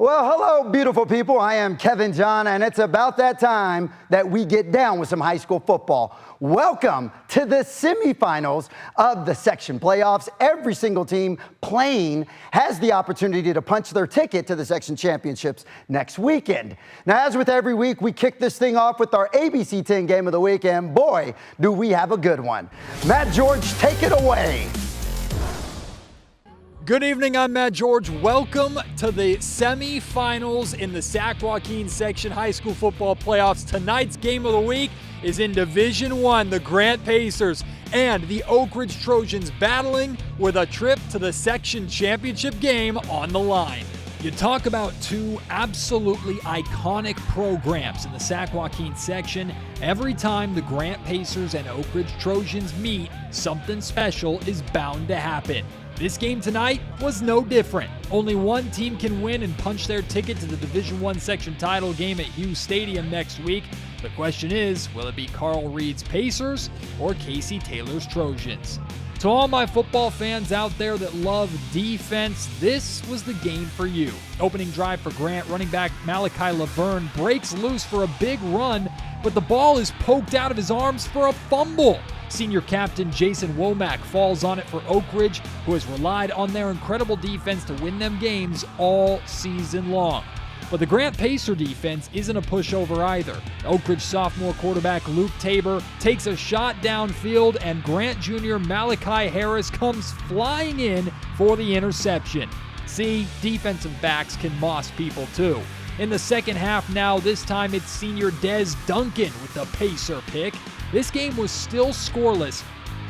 Well, hello, beautiful people. I am Kevin John, and it's about that time that we get down with some high school football. Welcome to the semifinals of the section playoffs. Every single team playing has the opportunity to punch their ticket to the section championships next weekend. Now, as with every week, we kick this thing off with our ABC 10 game of the week, and boy, do we have a good one. Matt George, take it away. Good evening, I'm Matt George. Welcome to the semifinals in the Sac-Joaquin Section High School Football Playoffs. Tonight's game of the week is in Division I, the Grant Pacers and the Oak Ridge Trojans battling with a trip to the section championship game on the line. You talk about two absolutely iconic programs in the Sac-Joaquin Section. Every time the Grant Pacers and Oak Ridge Trojans meet, something special is bound to happen. This game tonight was no different. Only one team can win and punch their ticket to the Division I section title game at Hughes Stadium next week. The question is, will it be Carl Reed's Pacers or Casey Taylor's Trojans? To all my football fans out there that love defense, this was the game for you. Opening drive for Grant, running back Malachi Laverne breaks loose for a big run, but the ball is poked out of his arms for a fumble. Senior captain Jason Womack falls on it for Oak Ridge, who has relied on their incredible defense to win them games all season long. But the Grant Pacer defense isn't a pushover either. Oak Ridge sophomore quarterback Luke Tabor takes a shot downfield, and Grant junior Malachi Harris comes flying in for the interception. See, defensive backs can moss people too. In the second half now, this time it's senior Des Duncan with the Pacer pick. This game was still scoreless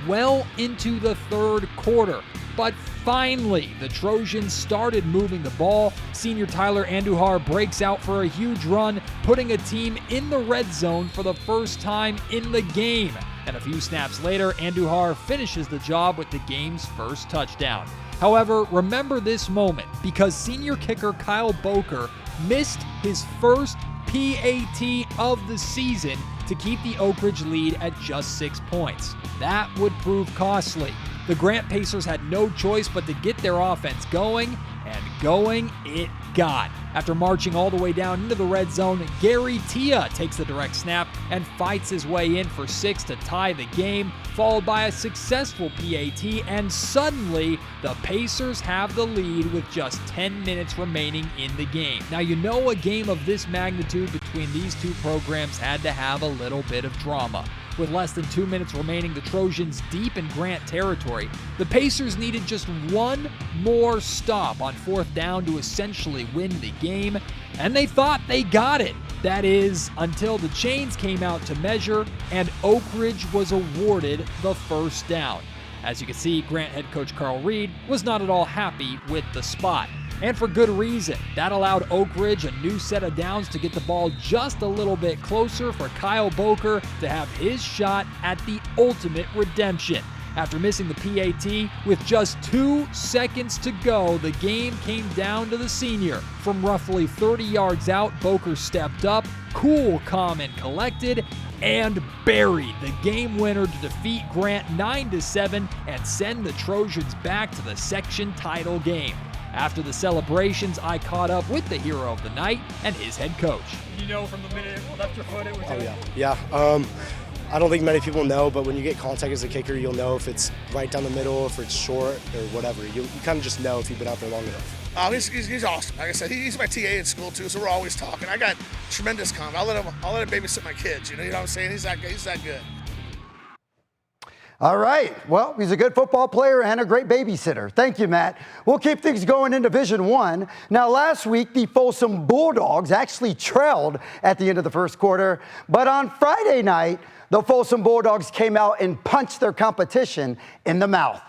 well into the third quarter. But finally, the Trojans started moving the ball. Senior Tyler Andujar breaks out for a huge run, putting a team in the red zone for the first time in the game. And a few snaps later, Andujar finishes the job with the game's first touchdown. However, remember this moment because senior kicker Kyle Boker missed his first PAT of the season to keep the Oak Ridge lead at just 6 points. That would prove costly. The Grant Pacers had no choice but to get their offense going, and going it got. After marching all the way down into the red zone, Gary Tia takes the direct snap and fights his way in for 6 to tie the game, followed by a successful PAT, and suddenly the Pacers have the lead with just 10 minutes remaining in the game. Now, you know a game of this magnitude between these two programs had to have a little bit of drama. With less than 2 minutes remaining, the Trojans deep in Grant territory. The Pacers needed just one more stop on fourth down to essentially win the game, and they thought they got it. That is, until the chains came out to measure, and Oak Ridge was awarded the first down. As you can see, Grant head coach Carl Reed was not at all happy with the spot. And for good reason. That allowed Oak Ridge a new set of downs to get the ball just a little bit closer for Kyle Boker to have his shot at the ultimate redemption. After missing the PAT, with just 2 seconds to go, the game came down to the senior. From roughly 30 yards out, Boker stepped up, cool, calm, and collected, and buried the game winner to defeat Grant 9-7 and send the Trojans back to the section title game. After the celebrations, I caught up with the hero of the night and his head coach. You know from the minute it left your foot it was Yeah. I don't think many people know, but when you get contact as a kicker, you'll know if it's right down the middle, if it's short, or whatever. You kind of just know if you've been out there long enough. Oh, he's awesome. Like I said, he's my TA in school too, so we're always talking. I got tremendous comment. I'll let him babysit my kids. You know what I'm saying? He's that good. All right. Well, he's a good football player and a great babysitter. Thank you, Matt. We'll keep things going in Division I. Now, last week, the Folsom Bulldogs actually trailed at the end of the first quarter. But on Friday night, the Folsom Bulldogs came out and punched their competition in the mouth.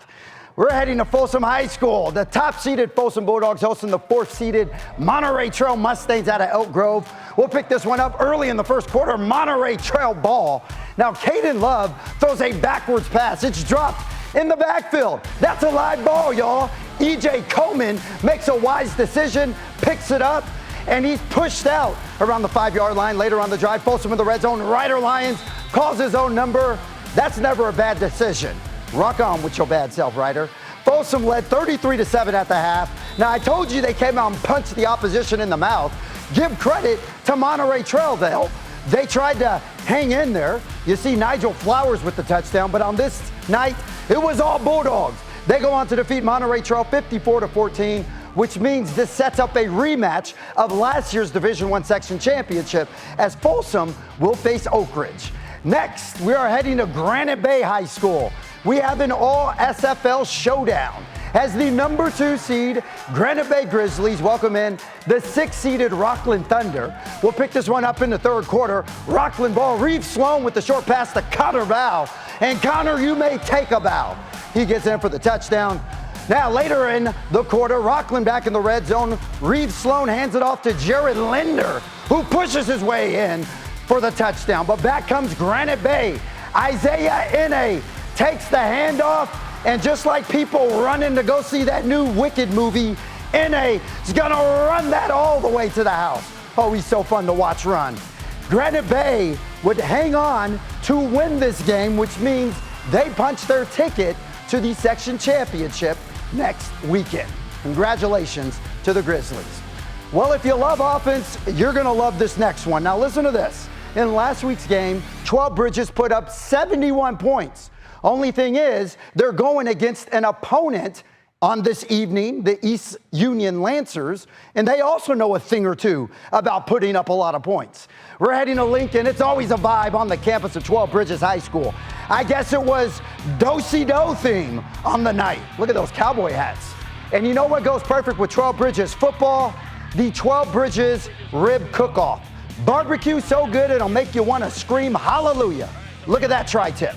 We're heading to Folsom High School. The top-seeded Folsom Bulldogs hosting the 4th-seeded Monterey Trail Mustangs out of Elk Grove. We'll pick this one up early in the first quarter. Monterey Trail ball. Now, Caden Love throws a backwards pass. It's dropped in the backfield. That's a live ball, y'all. E.J. Coleman makes a wise decision, picks it up, and he's pushed out around the 5-yard line. Later on the drive, Folsom in the red zone. Ryder Lyons calls his own number. That's never a bad decision. Rock on with your bad self, Ryder. Folsom led 33-7 at the half. Now, I told you they came out and punched the opposition in the mouth. Give credit to Monterey Trail, though. They tried to hang in there. You see Nigel Flowers with the touchdown, but on this night, it was all Bulldogs. They go on to defeat Monterey Trail 54-14, which means this sets up a rematch of last year's Division I Section Championship as Folsom will face Oak Ridge. Next, we are heading to Granite Bay High School. We have an all-SFL showdown as the number 2 seed Granite Bay Grizzlies welcome in the 6th-seeded Rockland Thunder. We'll pick this one up in the third quarter. Rockland ball, Reeve Sloan with the short pass to Connor Bow. And Connor, you may take a bow. He gets in for the touchdown. Now, later in the quarter, Rockland back in the red zone. Reeve Sloan hands it off to Jared Linder, who pushes his way in for the touchdown. But back comes Granite Bay. Isaiah Inne takes the handoff, and just like people running to go see that new Wicked movie, Inne is gonna run that all the way to the house. Oh, he's so fun to watch run. Granite Bay would hang on to win this game, which means they punch their ticket to the section championship next weekend. Congratulations to the Grizzlies. Well, if you love offense, you're gonna love this next one. Now listen to this. In last week's game, 12 Bridges put up 71 points. Only thing is, they're going against an opponent on this evening, the East Union Lancers, and they also know a thing or two about putting up a lot of points. We're heading to Lincoln. It's always a vibe on the campus of 12 Bridges High School. I guess it was Do-Si-Do theme on the night. Look at those cowboy hats. And you know what goes perfect with 12 Bridges football? The 12 Bridges Rib Cook-Off. Barbecue so good it'll make you want to scream hallelujah. Look at that tri-tip.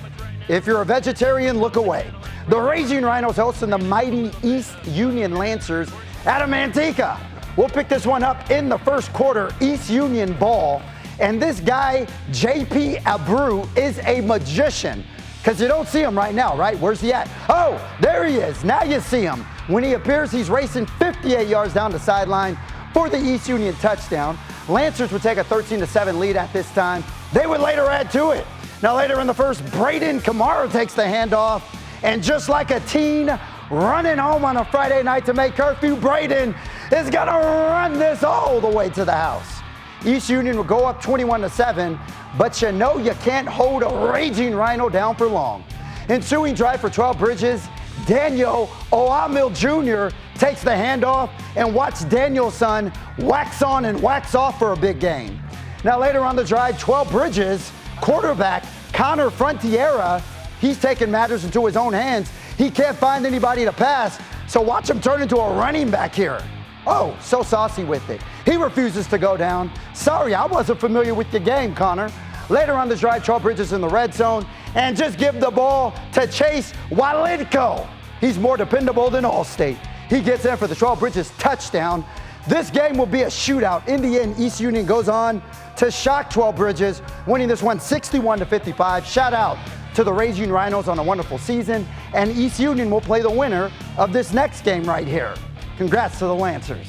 If you're a vegetarian, look away. The Raging Rhinos hosting the mighty East Union Lancers at a Manteca. We'll pick this one up in the first quarter, East Union ball. And this guy, JP Abreu, is a magician because you don't see him right now, right? Where's he at? Oh, there he is. Now you see him. When he appears, he's racing 58 yards down the sideline for the East Union touchdown. Lancers would take a 13-7 lead at this time. They would later add to it. Now later in the first, Braden Kamara takes the handoff, and just like a teen running home on a Friday night to make curfew, Braden is gonna run this all the way to the house. East Union will go up 21-7, but you know you can't hold a Raging Rhino down for long. Ensuing drive for 12 Bridges, Daniel Oamil Jr. takes the handoff, and watch Daniel's son wax on and wax off for a big game. Now later on the drive, 12 Bridges quarterback Connor Frontiera, he's taking matters into his own hands. He can't find anybody to pass, so watch him turn into a running back here. Oh, so saucy with it. He refuses to go down. Sorry, I wasn't familiar with your game, Connor. Later on the drive, 12 Bridges in the red zone, and just give the ball to Chase Walidko. He's more dependable than Allstate. He gets in for the 12 Bridges touchdown. This game will be a shootout. In the end, East Union goes on to shock 12 Bridges, winning this one 61-55. Shout out to the Raging Rhinos on a wonderful season, and East Union will play the winner of this next game right here. Congrats to the Lancers.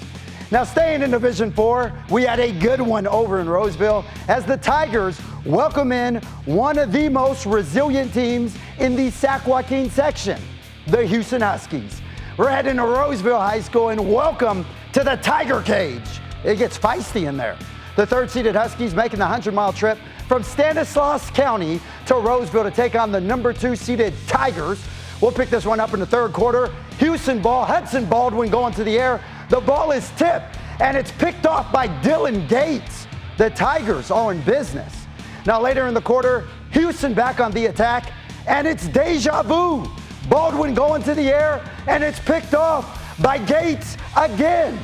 Now staying in Division IV, we had a good one over in Roseville as the Tigers welcome in one of the most resilient teams in the Sac-Joaquin Section, the Houston Huskies. We're heading to Roseville High School and welcome to the Tiger Cage. It gets feisty in there. The 3rd-seeded Huskies making the 100-mile trip from Stanislaus County to Roseville to take on the number 2-seeded Tigers. We'll pick this one up in the third quarter. Houston ball, Hudson Baldwin going to the air. The ball is tipped, and it's picked off by Dylan Gates. The Tigers are in business. Now later in the quarter, Houston back on the attack, and it's deja vu. Baldwin going to the air, and it's picked off by Gates again.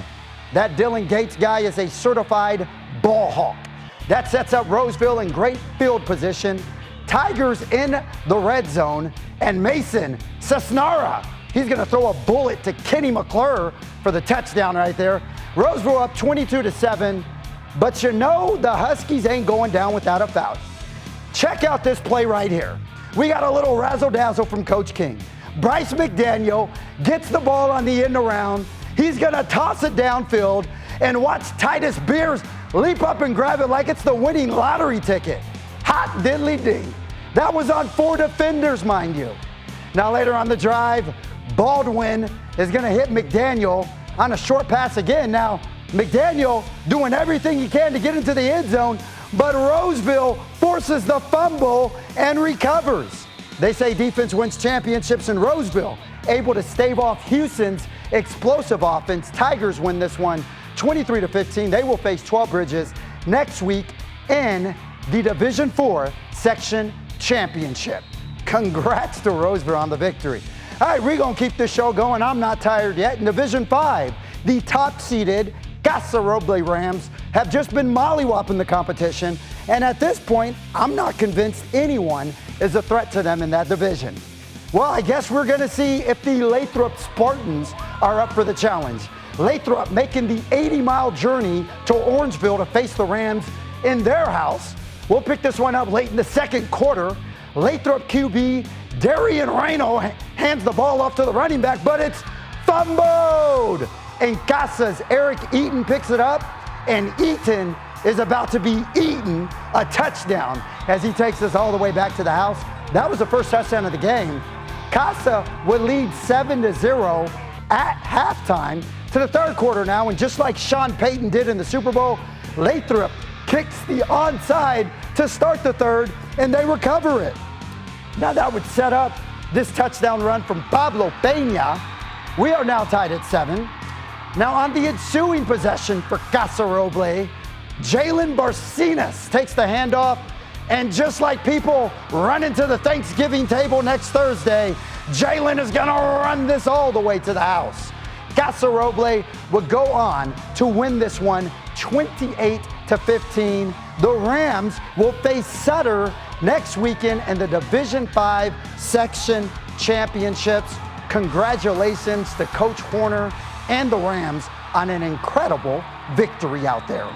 That Dylan Gates guy is a certified ball hawk. That sets up Roseville in great field position. Tigers in the red zone, and Mason Cesnara, he's gonna throw a bullet to Kenny McClure for the touchdown right there. Roseville up 22-7, but you know the Huskies ain't going down without a foul. Check out this play right here. We got a little razzle-dazzle from Coach King. Bryce McDaniel gets the ball on the end around. He's gonna toss it downfield, and watch Titus Beers leap up and grab it like it's the winning lottery ticket. Hot diddly ding. That was on 4 defenders, mind you. Now later on the drive, Baldwin is gonna hit McDaniel on a short pass again. Now, McDaniel doing everything he can to get into the end zone, but Roseville forces the fumble and recovers. They say defense wins championships in Roseville, able to stave off Houston's explosive offense. Tigers win this one 23-15. They will face 12 Bridges next week in the Division IV Section Championship. Congrats to Roseville on the victory. All right, we're going to keep this show going. I'm not tired yet. In Division V, the top-seeded Casa Roble Rams have just been mollywopping the competition, and at this point, I'm not convinced anyone is a threat to them in that division. Well, I guess we're going to see if the Lathrop Spartans are up for the challenge. Lathrop making the 80-mile journey to Orangeville to face the Rams in their house. We'll pick this one up late in the second quarter. Lathrop QB Darian Reno hands the ball off to the running back, but it's fumbled. And Casa's Eric Eaton picks it up, and Eaton is about to be eaten a touchdown as he takes us all the way back to the house. That was the first touchdown of the game. Casa would lead 7-0 at halftime to the third quarter now, and just like Sean Payton did in the Super Bowl, Lathrop kicks the onside to start the third, and they recover it. Now that would set up this touchdown run from Pablo Peña. We are now tied at 7. Now on the ensuing possession for Casa Roble, Jalen Barcinas takes the handoff, and just like people running to the Thanksgiving table next Thursday, Jalen is gonna run this all the way to the house. Casa Roble would go on to win this one 28-15. The Rams will face Sutter next weekend in the Division V Section Championships. Congratulations to Coach Horner and the Rams on an incredible victory out there.